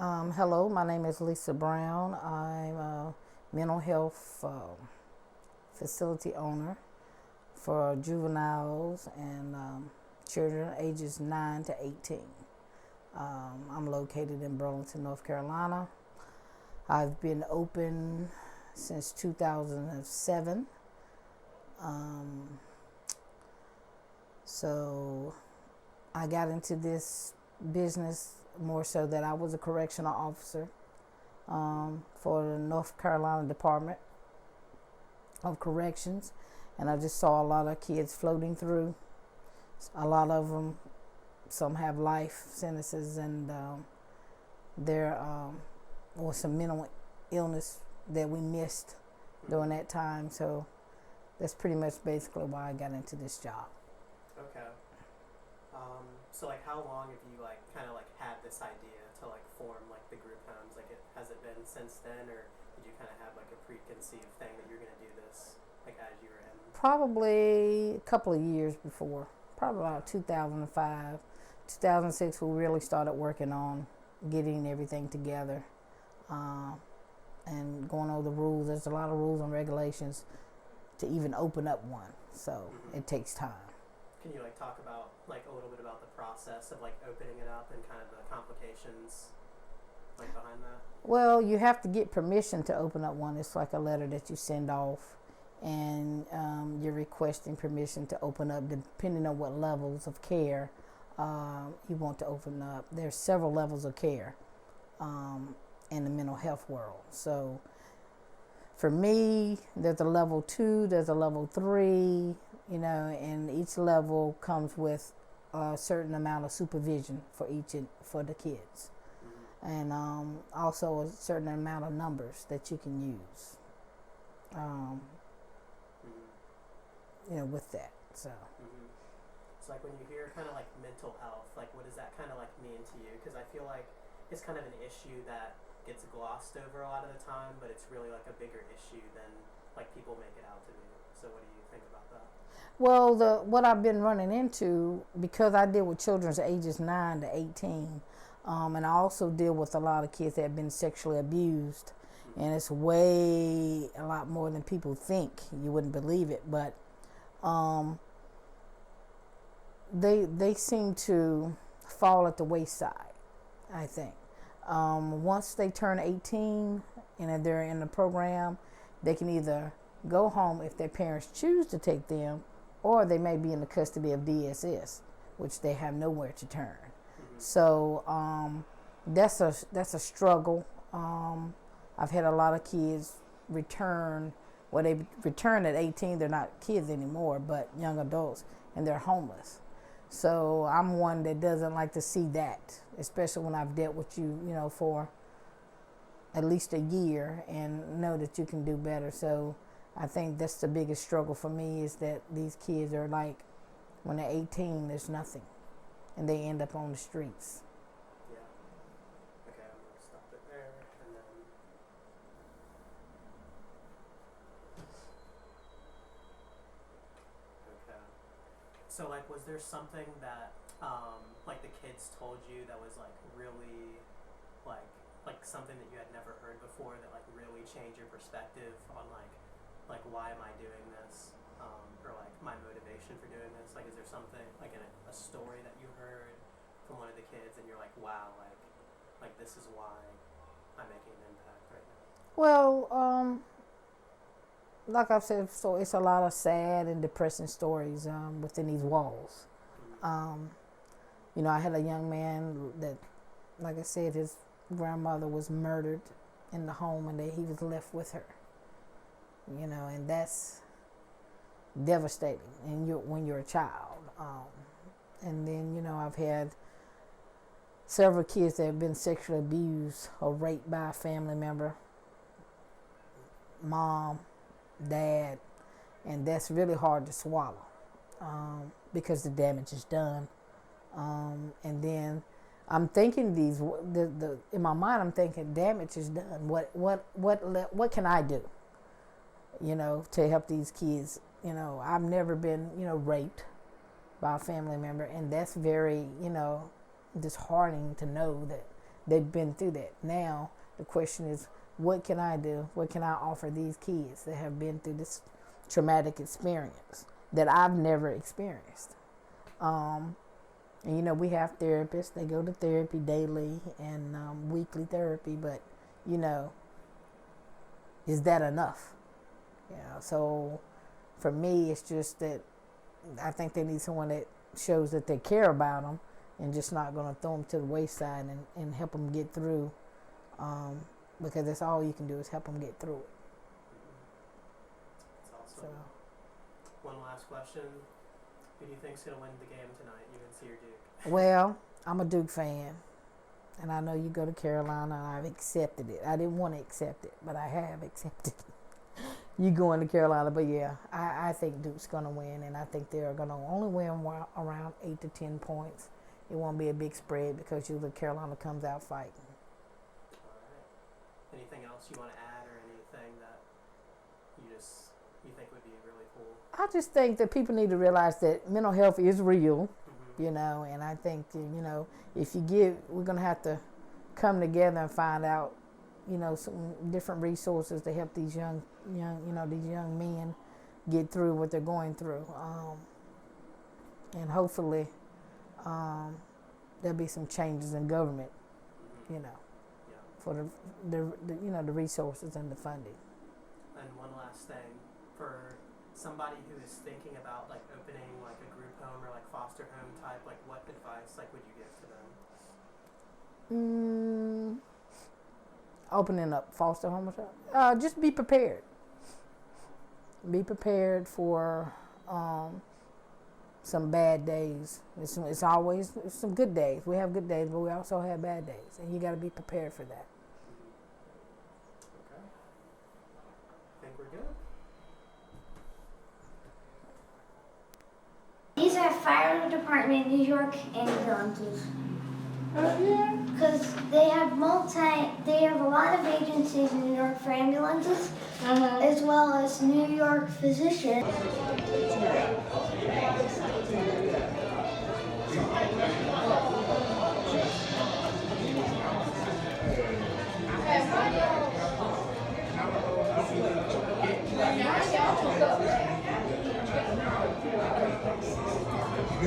Hello, my name is Lisa Brown. I'm a mental health facility owner for juveniles and children ages 9 to 18. I'm located in Burlington, North Carolina. I've been open since 2007. So I got into this business more so that I was a correctional officer for the North Carolina Department of Corrections, and I just saw a lot of kids floating through. A lot of them, some have life sentences, and there was some mental illness that we missed during that time. So that's pretty much basically why I got into this job. Okay. So like, how long have you kind of had this idea to form the group homes? Has it been since then, or did you kind of have a preconceived thing that you're gonna do this as you were in? Probably a couple of years before, probably about 2005, 2006. We really started working on getting everything together and going over the rules. There's a lot of rules and regulations to even open up one, so it takes time. Can you talk about a little bit about the process of opening it up and kind of the complications behind that? Well, you have to get permission to open up one. It's like a letter that you send off, and you're requesting permission to open up depending on what levels of care you want to open up. There's several levels of care in the mental health world. So for me, there's a level 2, there's a level 3, and each level comes with a certain amount of supervision for the kids, and also a certain amount of numbers that you can use, with that. So. So when you hear kind of mental health, what does that kind of mean to you? Because I feel like it's kind of an issue that gets glossed over a lot of the time, but it's really a bigger issue than people make it out to be. So what do you think about that? Well, what I've been running into, because I deal with children's ages 9 to 18, and I also deal with a lot of kids that have been sexually abused, and it's way a lot more than people think. You wouldn't believe it, but they seem to fall at the wayside, I think. Once they turn 18 and they're in the program, they can either go home if their parents choose to take them, or they may be in the custody of DSS, which they have nowhere to turn. So that's a struggle. I've had a lot of kids return. Well, they return at 18. They're not kids anymore, but young adults, and they're homeless. So I'm one that doesn't like to see that, especially when I've dealt with you, for at least a year and know that you can do better. So I think that's the biggest struggle for me, is that these kids are when they're 18, there's nothing, and they end up on the streets. Yeah. Okay, I'm going to stop it there, and then... Okay. So, was there something that, the kids told you that was, really, something that you had never heard before that, really changed your perspective on, why am I doing this? Or, my motivation for doing this? Is there something, a story that you heard from one of the kids and you're wow, this is why I'm making an impact right now? Well, like I've said, so it's a lot of sad and depressing stories within these walls. I had a young man that, like I said, his grandmother was murdered in the home, and that he was left with her. And that's devastating. And when you're a child, and then I've had several kids that have been sexually abused or raped by a family member, mom, dad, and that's really hard to swallow because the damage is done. And then I'm thinking in my mind, I'm thinking damage is done. What can I do? To help these kids. I've never been raped by a family member, and that's very disheartening to know that they've been through that. Now the question is, what can I do? What can I offer these kids that have been through this traumatic experience that I've never experienced? And we have therapists. They go to therapy daily and weekly therapy, but is that enough? So for me, it's just that I think they need someone that shows that they care about them and just not going to throw them to the wayside and help them get through, because that's all you can do is help them get through it. That's awesome. So, one last question. Who do you think's going to win the game tonight, UNC or Duke? Well, I'm a Duke fan, and I know you go to Carolina, and I've accepted it. I didn't want to accept it, but I have accepted it. You going to Carolina, but yeah, I think Duke's going to win, and I think they're going to only win around 8 to 10 points. It won't be a big spread because usually Carolina comes out fighting. All right. Anything else you want to add, or anything that you think would be really cool? I just think that people need to realize that mental health is real, Mm-hmm. and I think, if we're going to have to come together and find out, some different resources to help these young men get through what they're going through. And hopefully there'll be some changes in government, Mm-hmm. for the resources and the funding. And one last thing, for somebody who is thinking about like opening like a group home or like foster home type, like what advice like would you give to them? Opening up foster home, just be prepared. Be prepared for some bad days. It's always some good days. We have good days, but we also have bad days, and you got to be prepared for that. Okay. I think we're good. These are fire department, New York ambulances. Because they have a lot of agencies in New York for ambulances, as well as New York physicians. Yeah.